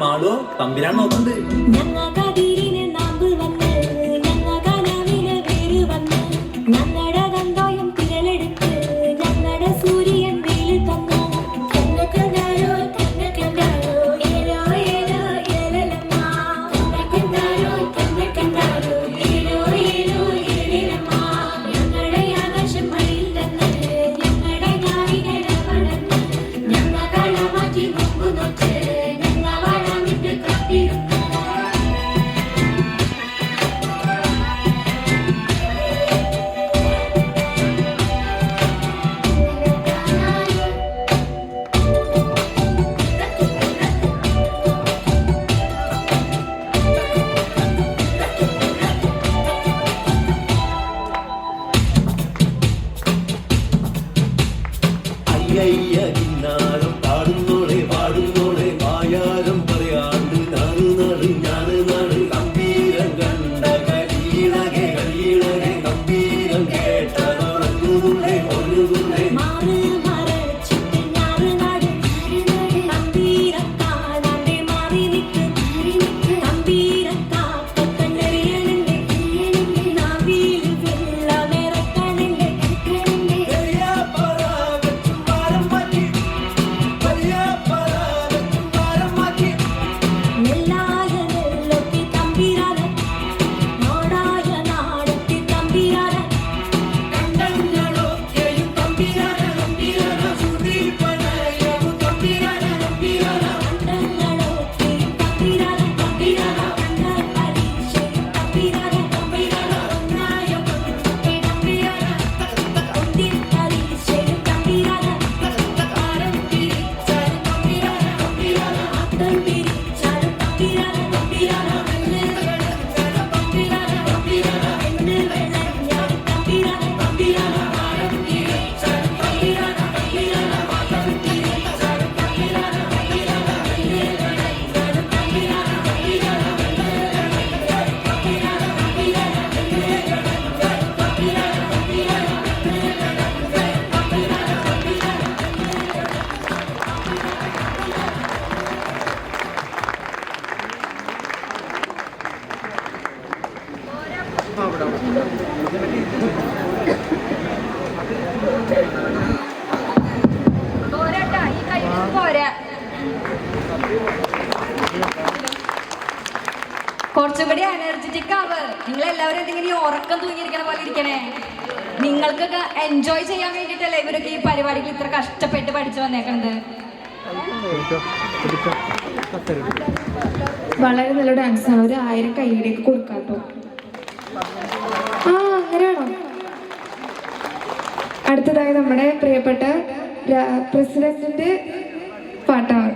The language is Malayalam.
മാളോ തമ്പിരാൻ നോക്കുന്നുണ്ട്. അയ്യയ്യനാളും പാടുന്നോളെ പാടുന്നോളെ മായാരം പറയാണ്ട് നാട് നാട് ഞാന് നാട് ഗംഭീരം കണ്ട കളീളകെ കളീളകെ ഗംഭീരം കേട്ടതൊഴുകുന്നേ ഒഴുകുന്നേ കുറച്ചും കൂടി എനർജറ്റിക് ആവ്. നിങ്ങൾ എല്ലാവരും എന്തെങ്കിലും ഈ ഉറക്കം തൂങ്ങിയിരിക്കണ പോലെ ഇരിക്കണേ. നിങ്ങൾക്കൊക്കെ എൻജോയ് ചെയ്യാൻ വേണ്ടിട്ടല്ലേ ഇവരൊക്കെ ഈ പരിപാടികൾ ഇത്ര കഷ്ടപ്പെട്ട് പഠിച്ചു വന്നേക്കണത്. വളരെ നല്ല ഡാൻസ് ആണ്. ഒരു 1000 കൈയിലേക്ക് കൊടുക്കാട്ടോ. അങ്ങനെ വേണം. അടുത്തതായി നമ്മുടെ പ്രിയപ്പെട്ട പ്രസിഡന്റിന്റെ പാട്ടാണ്.